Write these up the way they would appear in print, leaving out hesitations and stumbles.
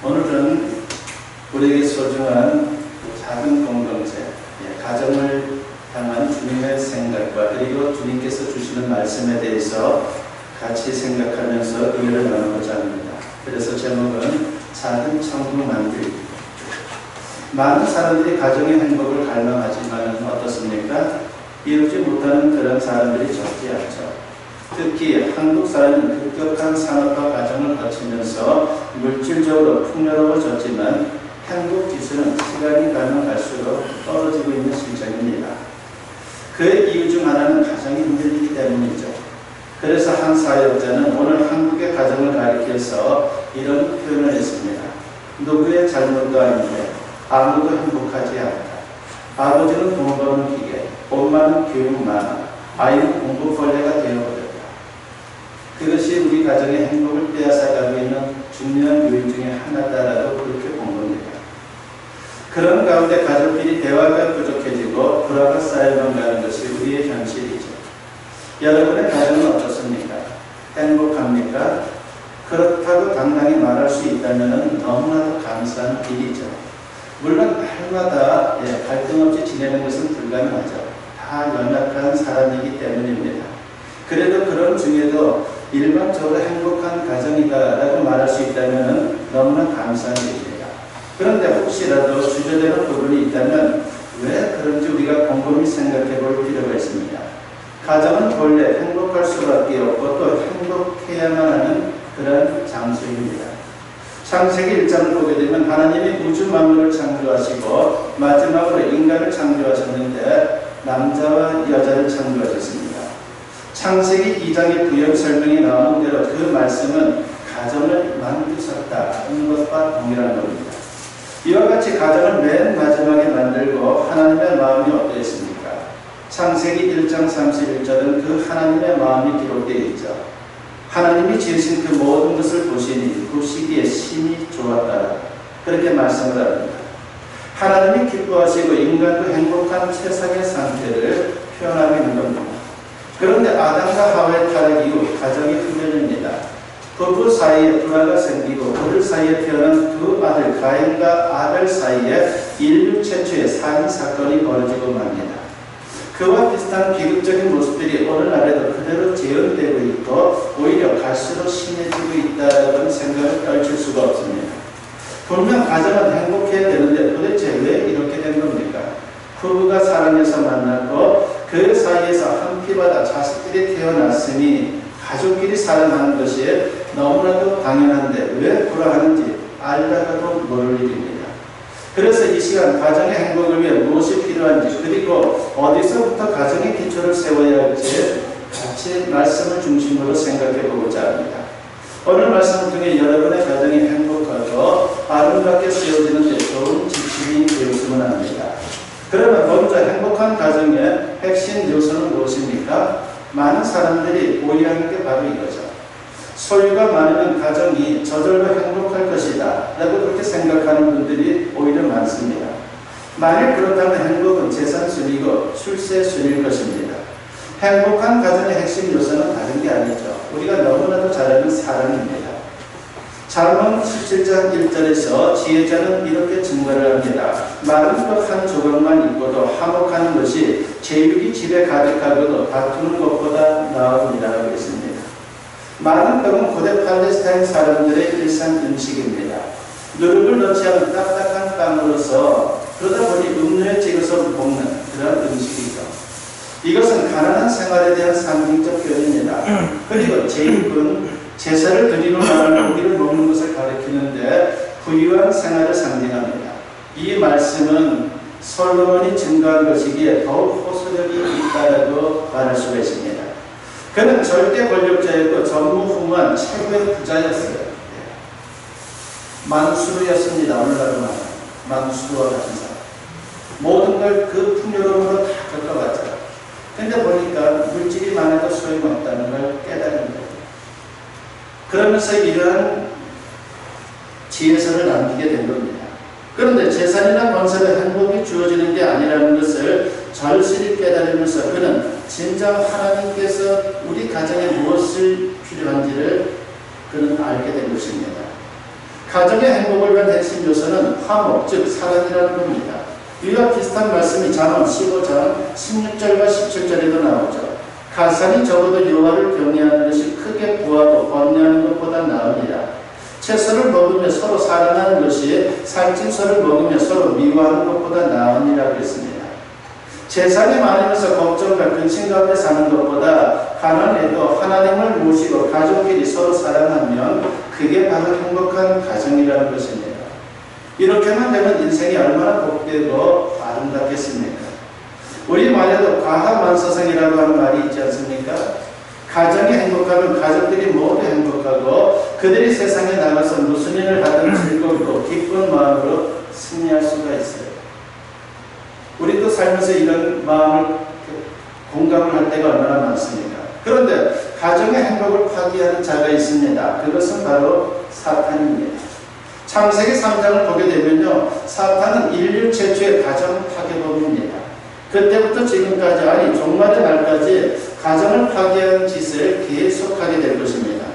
오늘은 우리에게 소중한 작은 공동체, 가정을 향한 주님의 생각과 그리고 주님께서 주시는 말씀에 대해서 같이 생각하면서 의견을 나누고자 합니다. 그래서 제목은 작은 천국 만들기. 많은 사람들이 가정의 행복을 갈망하지만 어떻습니까? 이루지 못하는 그런 사람들이 적지 않죠. 특히 한국 사회는 급격한 산업화 과정을 거치면서 물질적으로 풍요로워졌지만 행복 지수는 시간이 가면 갈수록 떨어지고 있는 실정입니다. 그 이유 중 하나는 가정이 힘들기 때문이죠. 그래서 한 사역자는 오늘 한국의 가정을 가리켜서 이런 표현을 했습니다. 누구의 잘못도 아닌데 아무도 행복하지 않다. 아버지는 돈 버는 기계, 엄마는 교육만, 아이는 공부벌레가 되어버렸다. 그것이 우리 가정의 행복을 빼앗아가고 있는 중요한 요인 중에 하나다라고 그렇게 본 겁니다. 그런 가운데 가족끼리 대화가 부족해지고 불화가 쌓여만 가는 것이 우리의 현실이죠. 여러분의 가정은 어떻습니까? 행복합니까? 그렇다고 당당히 말할 수 있다면 너무나도 감사한 일이죠. 물론 날마다 갈등 없이 지내는 것은 불가능하죠. 다 연약한 사람이기 때문입니다. 그래도 그런 중에도 일반적으로 행복한 가정이다라고 말할 수 있다면 너무나 감사한 일입니다. 그런데 혹시라도 주저되는 부분이 있다면 왜 그런지 우리가 곰곰이 생각해 볼 필요가 있습니다. 가정은 본래 행복할 수밖에 없고 또 행복해야만 하는 그런 장소입니다. 창세기 1장을 보게 되면 하나님이 우주 만물을 창조하시고 마지막으로 인간을 창조하셨는데 남자와 여자를 창조하셨습니다. 창세기 2장의 부연 설명이 나오는 대로 그 말씀은 가정을 만드셨다는 것과 동일한 겁니다. 이와 같이 가정을 맨 마지막에 만들고 하나님의 마음이 어떠했습니까? 창세기 1장 31절은 그 하나님의 마음이 기록되어 있죠. 하나님이 지으신 그 모든 것을 보시니 그 시기에 심히 좋았다. 그렇게 말씀을 합니다. 하나님이 기뻐하시고 인간도 행복한 최상의 상태를 표현하고 있는 겁니다. 그런데 아담과 하와의 타락 이후 가정이 흔들립니다. 부부 사이에 불화가 생기고 그들 사이에 태어난 두 아들 가인과 아벨 사이에 인류 최초의 살인 사건이 벌어지고 맙니다. 그와 비슷한 비극적인 모습들이 오늘날에도 그대로 재현되고 있고 오히려 갈수록 심해지고 있다는 생각을 떨칠 수가 없습니다. 분명 가정은 행복해야 되는데 도대체 왜 이렇게 된 겁니까? 부부가 사랑해서 만났고 그 사이에서 한 피바다 자식들이 태어났으니 가족끼리 살아가는 것이 너무나도 당연한데 왜 불화하는지 알다가도 모를 일입니다. 그래서 이 시간 가정의 행복을 위해 무엇이 필요한지 그리고 어디서부터 가정의 기초를 세워야 할지 같이 말씀을 중심으로 생각해 보고자 합니다. 오늘 말씀을 통해 여러분의 가정이 행복하고 아름답게 세워지는 데 좋은 지침이 되었으면 합니다. 그러면 먼저 행복한 가정의 핵심 요소는 무엇입니까? 많은 사람들이 오해하는 게 바로 이거죠. 소유가 많으면 가정이 저절로 행복할 것이다 라고 그렇게 생각하는 분들이 오히려 많습니다. 만일 그렇다면 행복은 재산순이고 출세순일 것입니다. 행복한 가정의 핵심 요소는 다른 게 아니죠. 우리가 너무나도 잘 아는 사랑입니다. 잠언 17장 1절에서 지혜자는 이렇게 증거를 합니다. 마른 떡 한 조각만 있고도 화목하는 것이 제육이 집에 가득하고도 다투는 것보다 나으니라고 했습니다. 마른 떡은 고대 팔레스타인 사람들의 일상 음식입니다. 누룩을 넣지 않은 딱딱한 빵으로서 그러다 보니 음료에 찍어서 먹는 그런 음식이죠. 이것은 가난한 생활에 대한 상징적 표현입니다. 그리고 제육은 제사를 드리러 나가는 고기를 먹는 것을 가리키는데 부유한 생활을 상징합니다. 이 말씀은 솔로몬이 증거한 것이기에 더욱 호소력이 있다라고 말할 수가 있습니다. 그는 절대 권력자였고 전무후무한 최고의 부자였어요. 만수르였습니다. 오늘날로 말하면 만수르와 같은 사람. 모든 걸 그 풍요로움으로 다 겪어갔죠. 근데 보니까 물질이 많아도 소용없다는 걸 깨달은 거예요. 그러면서 이러한 지혜서를 남기게 된 겁니다. 그런데 재산이나 권세가 행복이 주어지는 게 아니라는 것을 절실히 깨달으면서 그는 진정 하나님께서 우리 가정에 무엇을 필요한지를 그는 알게 된 것입니다. 가정의 행복을 위한 핵심 요소는 화목, 즉 사랑이라는 겁니다. 이와 비슷한 말씀이 잠언 15장 16절과 17절에도 나오죠. 가산이 적어도 여호와를 경외하는 것이 크게 부하고 번뇌하는 것보다 나으니라. 채소를 먹으며 서로 사랑하는 것이 살찐소를 먹으며 서로 미워하는 것보다 나으니라 그랬습니다. 재산이 많으면서 걱정과 근심 가운데 사는 것보다 가난해도 하나님을 모시고 가족끼리 서로 사랑하면 그게 바로 행복한 가정이라는 것입니다. 이렇게만 되면 인생이 얼마나 복되고 아름답겠습니까? 우리말에도 과하만사성이라고 하는 말이 있지 않습니까? 가정이 행복하면 가족들이 모두 행복하고 그들이 세상에 나가서 무슨 일을 하든 즐겁고 기쁜 마음으로 승리할 수가 있어요. 우리도 살면서 이런 마음을 공감을 할 때가 얼마나 많습니까? 그런데 가정의 행복을 파괴하는 자가 있습니다. 그것은 바로 사탄입니다. 창세기 3장을 보게 되면요, 사탄은 인류 최초의 가정 파괴범입니다. 그때부터 지금까지, 아니 종말의 날까지 가정을 파괴하는 짓을 계속하게 될 것입니다.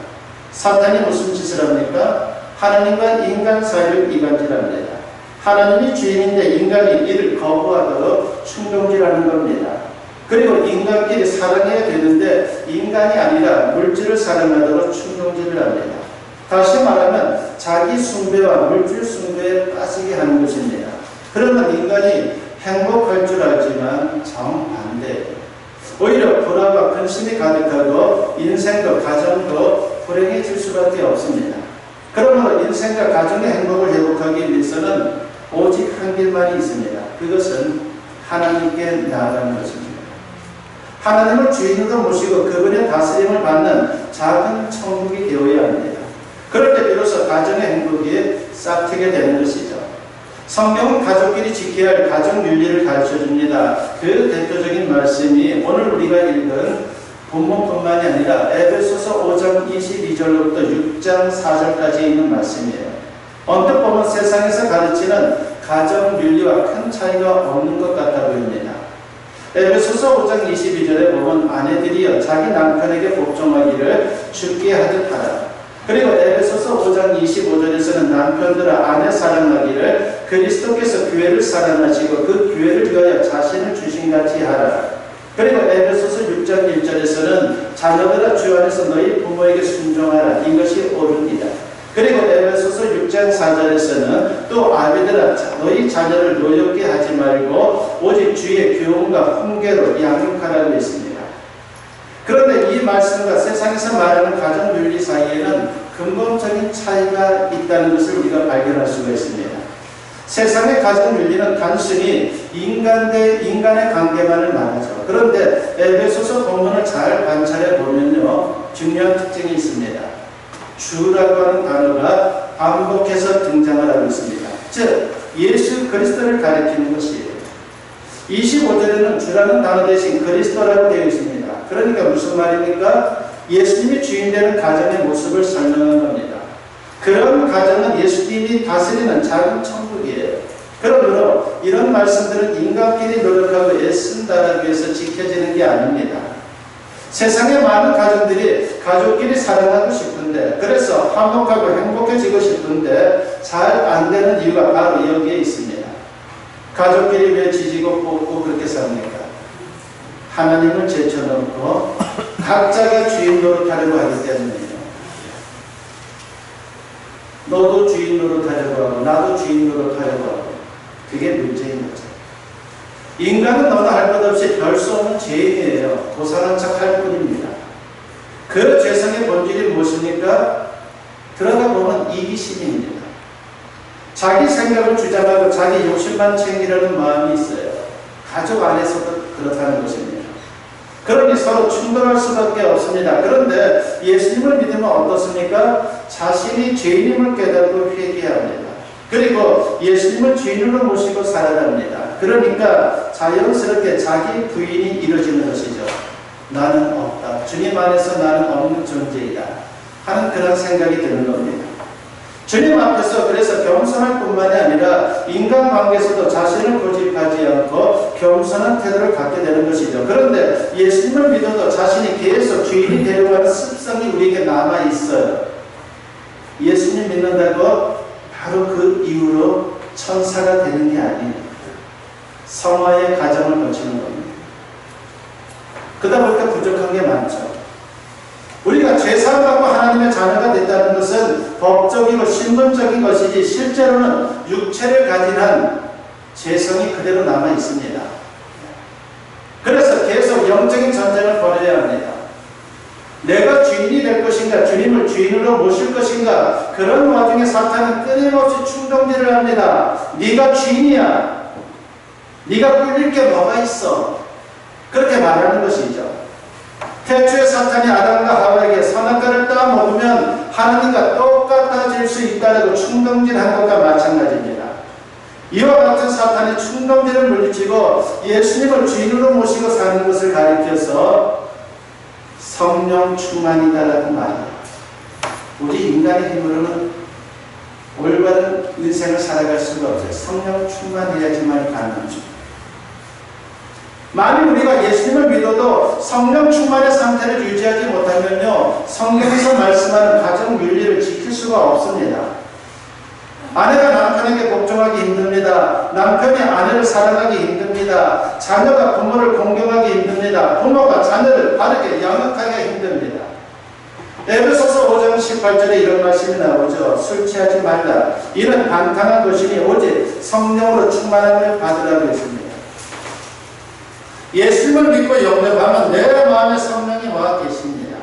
사탄이 무슨 짓을 합니까? 하나님과 인간 사이를 이간질합니다. 하나님이 주인인데 인간이 이를 거부하도록 충동질하는 겁니다. 그리고 인간끼리 사랑해야 되는데 인간이 아니라 물질을 사랑하도록 충동질을 합니다. 다시 말하면 자기 숭배와 물질 숭배에 빠지게 하는 것입니다. 그러면 인간이 행복할 줄 알지만 정반대예요. 오히려 불화와 근심이 가득하고 인생도 가정도 불행해질 수밖에 없습니다. 그러므로 인생과 가정의 행복을 회복하기 위해서는 오직 한 길만이 있습니다. 그것은 하나님께 나아가는 것입니다. 하나님을 주인으로 모시고 그분의 다스림을 받는 작은 천국이 되어야 합니다. 그럴 때 비로소 가정의 행복이 싹트게 되는 것이죠. 성경은 가족끼리 지켜야 할 가정 윤리를 가르쳐줍니다. 그 대표적인 말씀이 오늘 우리가 읽은 본문뿐만이 아니라 에베소서 5장 22절로부터 6장 4절까지 있는 말씀이에요. 언뜻 보면 세상에서 가르치는 가정 윤리와 큰 차이가 없는 것 같아 보입니다. 에베소서 5장 22절에 보면 아내들이여 자기 남편에게 복종하기를 주께 하듯 하라. 그리고 에베소서 5장 25절에서는 남편들아 아내 사랑하기를 그리스도께서 교회를 사랑하시고 그 교회를 위하여 자신을 주신같이 하라. 그리고 에베소서 6장 1절에서는 자녀들아 주 안에서 너희 부모에게 순종하라. 이것이 옳으니라. 그리고 에베소서 6장 4절에서는 또 아비들아 너희 자녀를 노엽게 하지 말고 오직 주의 교훈과 훈계로 양육하라고 했습니다. 그런데 이 말씀과 세상에서 말하는 가정 윤리 사이에는 근본적인 차이가 있다는 것을 우리가 발견할 수가 있습니다. 세상의 가정 윤리는 단순히 인간 대 인간의 관계만을 말하죠. 그런데 에베소서 본문을 잘 관찰해 보면요, 중요한 특징이 있습니다. 주라고 하는 단어가 반복해서 등장을 하고 있습니다. 즉 예수 그리스도를 가리키는 것이에요. 25절에는 주라는 단어 대신 그리스도라고 되어 있습니다. 그러니까 무슨 말입니까? 예수님이 주인되는 가정의 모습을 설명하는 겁니다. 그런 가정은 예수님이 다스리는 작은 천국이에요. 그러므로 이런 말씀들은 인간끼리 노력하고 애쓴다라고 해서 지켜지는 게 아닙니다. 세상의 많은 가정들이 가족끼리 사랑하고 싶은데, 그래서 화목하고 행복해지고 싶은데 잘 안 되는 이유가 바로 여기에 있습니다. 가족끼리 왜 지지고 뽑고 그렇게 삽니까? 하나님을 제쳐놓고 각자가 주인 노릇하려고 하기 때문이에요. 너도 주인 노릇하려고 하고 나도 주인 노릇하려고 하고, 그게 문제인 거죠. 인간은 너나 할 것 없이 별 수 없는 죄인이에요. 고상한 척 할 뿐입니다. 그 죄성의 본질이 무엇입니까? 들어가 보면 이기심입니다. 자기 생각을 주장하고 자기 욕심만 챙기려는 마음이 있어요. 가족 안에서도 그렇다는 것입니다. 그러니 서로 충돌할 수밖에 없습니다. 그런데 예수님을 믿으면 어떻습니까? 자신이 죄인임을 깨닫고 회개합니다. 그리고 예수님을 주인으로 모시고 살아갑니다. 그러니까 자연스럽게 자기 부인이 이루어지는 것이죠. 나는 없다. 주님 안에서 나는 없는 존재이다 하는 그런 생각이 드는 겁니다. 주님 앞에서 그래서 겸손할 뿐만이 아니라 인간관계에서도 자신을 고집하지 않고 겸손한 태도를 갖게 되는 것이죠. 그런데 예수님을 믿어도 자신이 계속 주인이 되려고 하는 습성이 우리에게 남아있어요. 예수님 믿는다고 바로 그 이후로 천사가 되는 게 아니에요. 성화의 과정을 거치는 겁니다. 그러다 보니까 부족한 게 많죠. 우리가 죄사함 받고 하나님의 자녀가 됐다는 것은 법적이고 신분적인 것이지 실제로는 육체를 가진 한 죄성이 그대로 남아 있습니다. 그래서 계속 영적인 전쟁을 벌여야 합니다. 내가 주인이 될 것인가, 주님을 주인으로 모실 것인가, 그런 와중에 사탄은 끊임없이 충동질을 합니다. 네가 주인이야. 네가 꿀릴 게 뭐가 있어. 그렇게 말하는 것이죠. 태초에 사탄이 아담과 하와에게 선악과를 따먹으면 하나님과 똑같아질 수 있다고 충동질한 것과 마찬가지입니다. 이와 같은 사탄의 충동질을 물리치고 예수님을 주인으로 모시고 사는 것을 가리켜서 성령 충만이다라고 말해요. 우리 인간의 힘으로는 올바른 인생을 살아갈 수가 없어요. 성령 충만해야지만 가능하죠. 만일 우리가 예수님을 믿어도 성령 충만의 상태를 유지하지 못하면요, 성경에서 말씀하는 가정 윤리를 지킬 수가 없습니다. 아내가 남편에게 복종하기 힘듭니다. 남편이 아내를 사랑하기 힘듭니다. 자녀가 부모를 공경하기 힘듭니다. 부모가 자녀를 바르게 양육하기가 힘듭니다. 에베소서 5장 18절에 이런 말씀이 나오죠. 술 취하지 말라. 이는 방탕한 것이니 오직 성령으로 충만함을 받으라고 했습니다. 예수님을 믿고 영접하면 내 마음에 성령이 와 계십니다.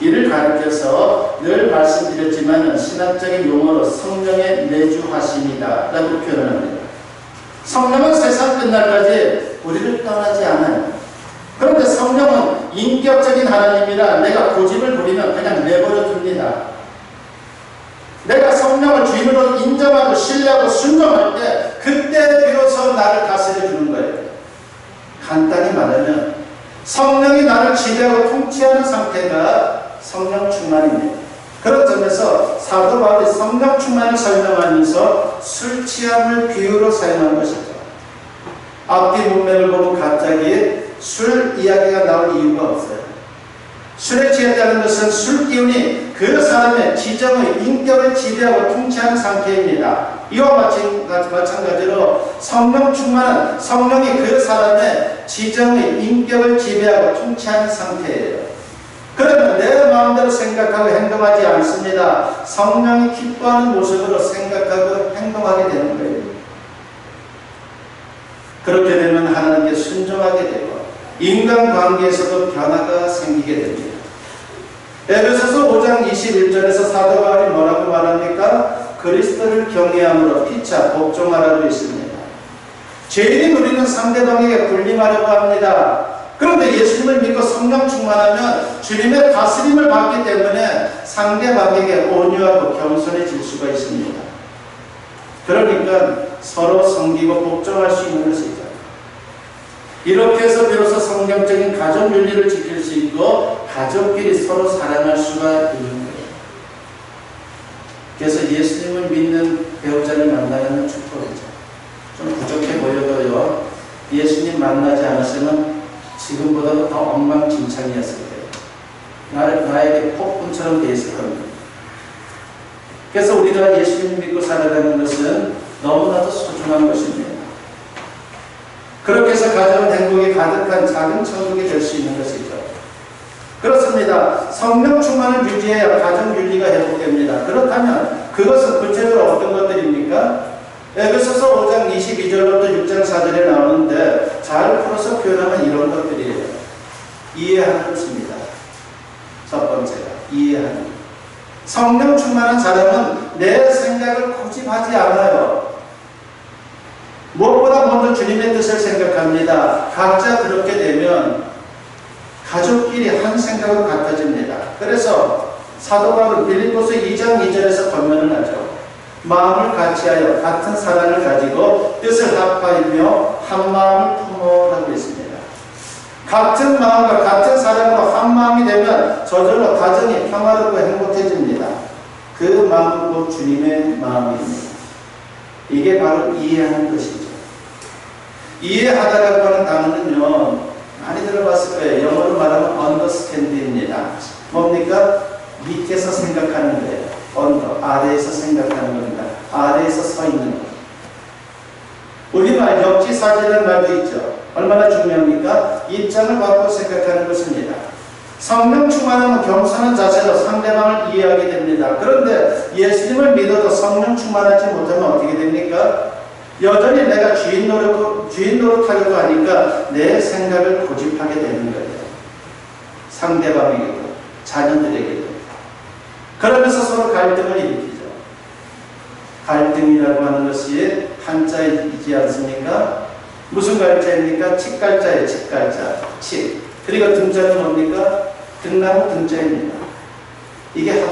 이를 가리켜서 늘 말씀드렸지만 신학적인 용어로 성령의 내주하심이다 라고 표현합니다. 성령은 세상 끝날까지 우리를 떠나지 않아요. 그런데 성령은 인격적인 하나님이라 내가 고집을 부리면 그냥 내버려 둡니다. 내가 성령을 주인으로 인정하고 신뢰하고 순종할 때 그때 비로소 나를 다스려 주는 거예요. 간단히 말하면 성령이 나를 지배하고 통치하는 상태가 성령 충만입니다. 그런 점에서 사도 바울이 성령 충만을 설명하면서 술 취함을 비유로 사용한 것이죠. 앞뒤 문맥을 보면 갑자기 술 이야기가 나올 이유가 없어요. 술에 취했다는 것은 술 기운이 그 사람의 지정의 인격을 지배하고 통치하는 상태입니다. 이와 마찬가지로 성령 충만은 성령이 그 사람의 지정의 인격을 지배하고 통치하는 상태예요. 그러면 내 마음대로 생각하고 행동하지 않습니다. 성령이 기뻐하는 모습으로 생각하고 행동하게 되는 거예요. 그렇게 되면 하나님께 순종하게 되고 인간관계에서도 변화가 생기게 됩니다. 에베소서 5장 21절에서 사도 바울이 뭐라고 말합니까? 그리스도를 경외함으로 피차 복종하라고 했습니다. 죄인이 누리는 상대방에게 군림하려고 합니다. 그런데 예수님을 믿고 성령 충만하면 주님의 다스림을 받기 때문에 상대방에게 온유하고 겸손해질 수가 있습니다. 그러니까 서로 섬기고 복종할 수 있는 것이죠. 이렇게 해서 비로소 성경적인 가족 윤리를 지킬 수 있고 가족끼리 서로 사랑할 수가 있는 거예요. 그래서 예수님을 믿는 배우자를 만나는 축복이죠. 좀 부족해 보여도요, 예수님 만나지 않았으면 지금보다도 더 엉망진창이었을 거예요. 나에게 폭군처럼 돼 있을 겁니다. 그래서 우리가 예수님 믿고 살아가는 것은 너무나도 소중한 것입니다. 그렇게 해서 가정은 행복이 가득한 작은 천국이 될 수 있는 것이죠. 그렇습니다. 성령 충만을 유지해야 가정 윤리가 회복됩니다. 그렇다면 그것은 구체적으로 어떤 것들입니까? 에베소서 5장 22절부터 6장 4절에 나오는데 잘 풀어서 표현하면 이런 것들이에요. 이해하는 것입니다. 첫 번째가 이해하는 것. 성령 충만한 사람은 내 생각을 고집하지 않아요. 무엇보다 먼저 주님의 뜻을 생각합니다. 각자 그렇게 되면 가족끼리 한 생각으로 같아집니다. 그래서 사도 바울은 빌립보서 2장 2절에서 권면을 하죠. 마음을 같이하여 같은 사랑을 가지고 뜻을 합하이며 한 마음을 품으라고 했습니다. 같은 마음과 같은 사랑으로 한 마음이 되면 저절로 가정이 평화롭고 행복해집니다. 그 마음은 곧 주님의 마음입니다. 이게 바로 이해하는 것이죠. 이해하다라고 하는 단어는요, 많이 들어봤을 거예요. 영어로 말하면 understand입니다. 뭡니까? 밑에서 생각하는 거예요. under, 아래에서 생각하는 겁니다. 아래에서 서 있는 것. 우리말 역지사지라는 말도 있죠. 얼마나 중요합니까? 입장을 바꿔 생각하는 것입니다. 성령 충만하면 겸손한 자세로 상대방을 이해하게 됩니다. 그런데 예수님을 믿어도 성령 충만하지 못하면 어떻게 됩니까? 여전히 내가 주인 노릇하려고 하니까 내 생각을 고집하게 되는 거예요. 상대방에게도 자녀들에게도. 그러면서 서로 갈등을 일으키죠. 갈등이라고 하는 것이 한자이지 않습니까? 무슨 갈자입니까? 칡갈자예요. 칡갈자. 칡. 그리고 등자는 뭡니까? 등나무 등자입니다. 이게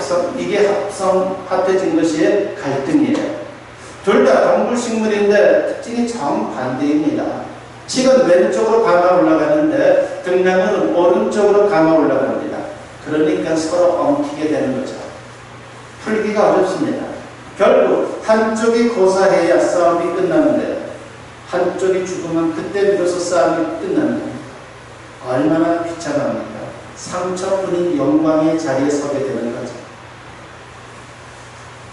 합해진 것이 갈등이에요. 둘 다 동물식물인데 특징이 정반대입니다. 칡은 왼쪽으로 감아 올라가는데 등나무는 오른쪽으로 감아 올라갑니다. 그러니까 서로 엉키게 되는 거죠. 풀기가 어렵습니다. 결국 한쪽이 고사해야 싸움이 끝나는데 한쪽이 죽으면 그때 비로소 싸움이 끝나는 겁니다. 얼마나 비참합니까? 상처뿐인 영광의 자리에 서게 되는 거죠.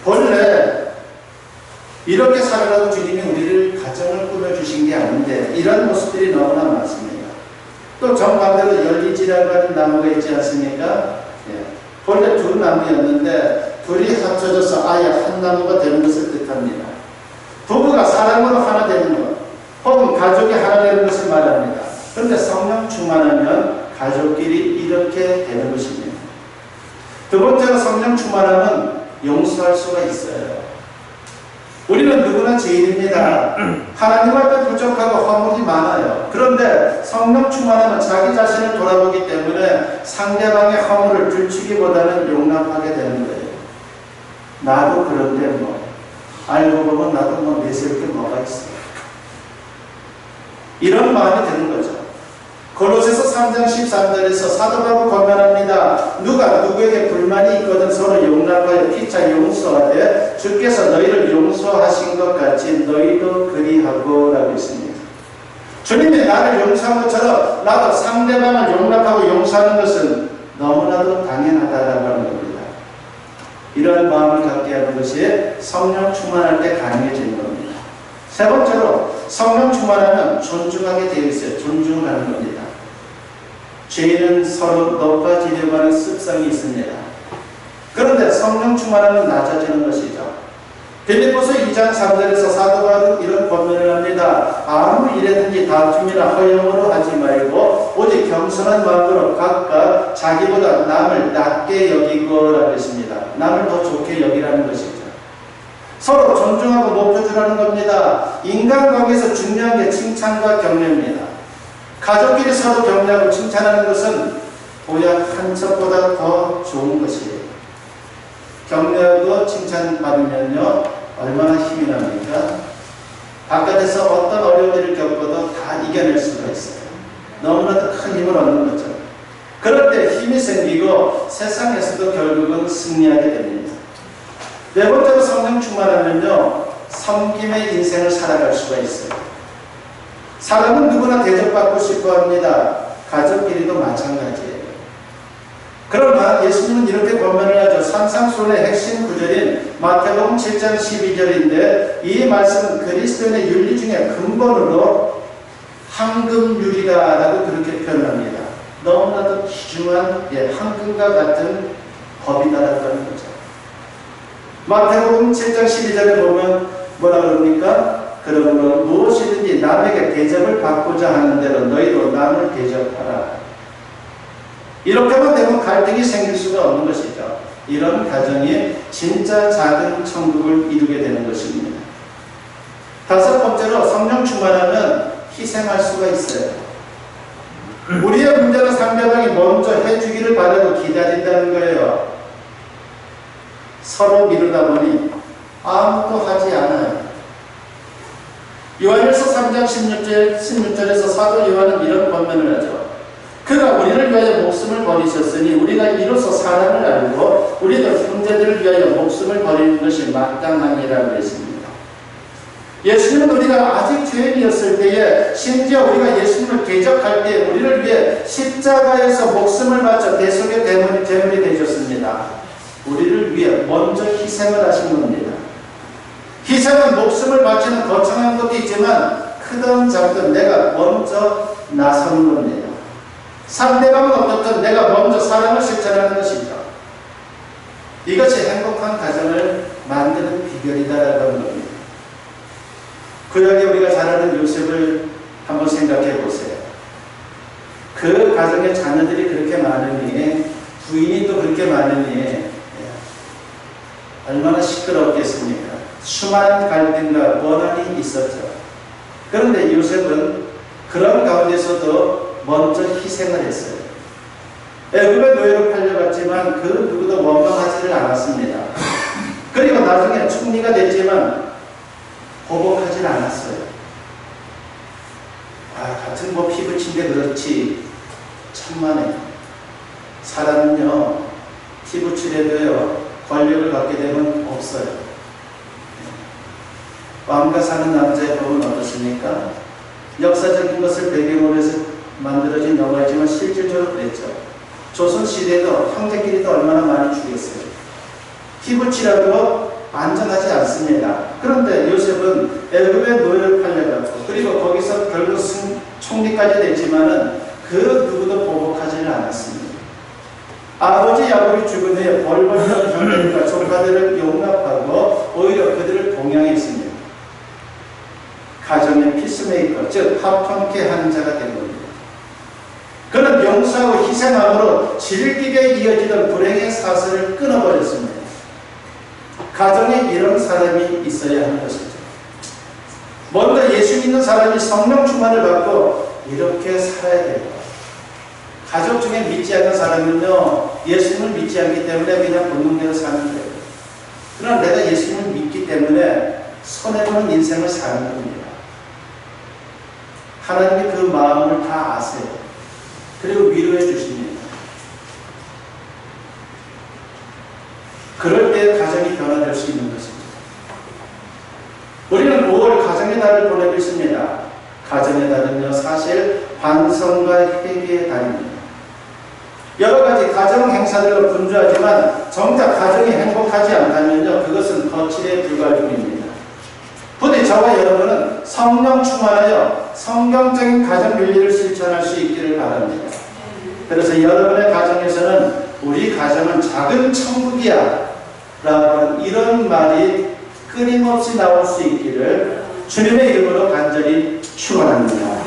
본래 이렇게 살아가고 주님이 우리를 가정을 꾸며주신 게 아닌데 이런 모습들이 너무나 많습니다. 또 정반대로 열리지라고 하는 나무가 있지 않습니까? 예. 본래 두 나무였는데 둘이 합쳐져서 아예 한 나무가 되는 것을 뜻합니다. 부부가 사랑으로 하나 되는 것, 혹은 가족이 하나 되는 것을 말합니다. 그런데 성령 충만하면 가족끼리 이렇게 되는 것입니다. 두 번째로 성령 충만하면 용서할 수가 있어요. 우리는 누구나 죄인입니다. 하나님 앞에 부족하고 허물이 많아요. 그런데 성령 충만하면 자기 자신을 돌아보기 때문에 상대방의 허물을 들추기보다는 용납하게 되는 거예요. 나도 그런데 알고 보면 나도 내세울 게 뭐가 있어. 이런 마음이 드는 거죠. 골로새서 3장 13절에서 사도 바울이 권면합니다. 누가 누구에게 불만이 있거든 서로 용납하여 피차 용서하되 주께서 너희를 용서하신 것 같이 너희도 그리하고 라고 했습니다. 주님이 나를 용서한 것처럼 나도 상대방을 용납하고 용서하는 것은 너무나도 당연하다라고 하는 겁니다. 이런 마음을 갖게 하는 것이 성령 충만할 때 가능해지는 겁니다. 세 번째로 성령 충만하면 존중하게 되어 있어요. 존중하는 겁니다. 죄인은 서로 높아지려고 하는 습성이 있습니다. 그런데 성령 충만하면 낮아지는 것이죠. 빌립보서 2장 3절에서 사도 바울은 이런 권면을 합니다. 아무 일에든지 다툼이나 허영으로 하지 말고 오직 겸손한 마음으로 각각 자기보다 남을 낮게 여기고 라고 했습니다. 남을 더 좋게 여기라는 것이죠. 서로 존중하고 높여주라는 겁니다. 인간관계에서 중요한 게 칭찬과 격려입니다. 가족끼리 서로 격려하고 칭찬하는 것은 보약 한 첩보다 더 좋은 것이에요. 격려하고 칭찬받으면요 얼마나 힘이 납니까? 바깥에서 어떤 어려운 일을 겪어도 다 이겨낼 수가 있어요. 너무나도 큰 힘을 얻는 거죠. 그럴 때 힘이 생기고 세상에서도 결국은 승리하게 됩니다. 네 번째로 성령 충만하면요 섬김의 인생을 살아갈 수가 있어요. 사람은 누구나 대접받고 싶어 합니다. 가족끼리도 마찬가지예요. 그러나 예수님은 이렇게 권면을 하죠. 산상수훈의 핵심 구절인 마태복음 7장 12절인데 이 말씀은 그리스도인의 윤리 중에 근본으로 황금률이라고 그렇게 표현합니다. 너무나도 귀중한 황금과 같은 법이다라고 하는 거죠. 마태복음 7장 12절에 보면 뭐라 그럽니까? 그러므로 무엇이든지 남에게 대접을 받고자 하는 대로 너희도 남을 대접하라. 이렇게만 되면 갈등이 생길 수가 없는 것이죠. 이런 가정이 진짜 작은 천국을 이루게 되는 것입니다. 다섯 번째로 성령 충만하면 희생할 수가 있어요. 우리의 문제는 상대방이 먼저 해주기를 바라고 기다린다는 거예요. 서로 미루다 보니 아무것도 하지 않아요. 요한일서 3장 16절에서 사도 요한은 이런 권면을 하죠. 그가 우리를 위하여 목숨을 버리셨으니 우리가 이로써 사랑을 알고 우리도 형제들을 위하여 목숨을 버리는 것이 마땅하니라고 했습니다. 예수님은 우리가 아직 죄인이었을 때에 심지어 우리가 예수님을 대적할 때 우리를 위해 십자가에서 목숨을 바쳐 대속의 제물이 되셨습니다. 우리를 위해 먼저 희생을 하신 겁니다. 희생은 목숨을 바치는 거창한 것도 있지만 크든 작든 내가 먼저 나서는 겁니다. 상대방은 어떻든 내가 먼저 사랑을 실천하는 것이죠. 이것이 행복한 가정을 만드는 비결이다라는 겁니다. 구약에 우리가 잘 아는 요셉을 한번 생각해 보세요. 그 가정에 자녀들이 그렇게 많으니, 부인이 또 그렇게 많으니 얼마나 시끄럽겠습니까? 수많은 갈등과 원한이 있었죠. 그런데 요셉은 그런 가운데서도 먼저 희생을 했어요. 애굽의 노예로 팔려갔지만 그 누구도 원망하지를 않았습니다. 그리고 나중에 총리가 됐지만 보복하지는 않았어요. 같은 피부친데 그렇지. 천만에 사람은요, 피부칠해도요, 권력을 갖게 되면 없어요. 왕과 사는 남자의 법은 어떻습니까? 역사적인 것을 배경으로 해서 만들어진 영화이지만 실질적으로 그랬죠. 조선시대에도 형제끼리도 얼마나 많이 죽였어요. 피부칠하도 안전하지 않습니다. 그런데 요셉은 애굽의 노예를 팔려갔고, 그리고 거기서 결국 총리까지 됐지만은 그 누구도 보복하지는 않았습니다. 아버지 야곱이 죽은 후에 벌벌 떠는 형제들과 조카들을 용납하고 오히려 그들을 동양했습니다. 가정의 피스메이커, 즉 합통케 하는 자가 된 겁니다. 그는 용서하고 희생함으로 질기게 이어지던 불행의 사슬을 끊어버렸습니다. 가정에 이런 사람이 있어야 하는 것이죠. 먼저 예수 믿는 사람이 성령 충만을 받고 이렇게 살아야 돼요. 가족 중에 믿지 않는 사람은요, 예수님을 믿지 않기 때문에 그냥 본능대로 사는 거예요. 그러나 내가 예수님을 믿기 때문에 손해보는 인생을 사는 겁니다. 하나님이 그 마음을 다 아세요. 그리고 위로해 주십니다. 그럴 때 가정이 변화될 수 있는 것입니다. 우리는 5월 가정의 달을 보내고 있습니다. 가정의 달은요, 사실 반성과 회개의 달입니다. 여러 가지 가정 행사들로 분주하지만 정작 가정이 행복하지 않다면요, 그것은 거칠에 불과할 뿐입니다. 부디 저와 여러분은 성령 충만하여 성경적인 가정 윤리를 실천할 수 있기를 바랍니다. 그래서 여러분의 가정에서는 우리 가정은 작은 천국이야 라고 하는 이런 말이 끊임없이 나올 수 있기를 주님의 이름으로 간절히 축원합니다.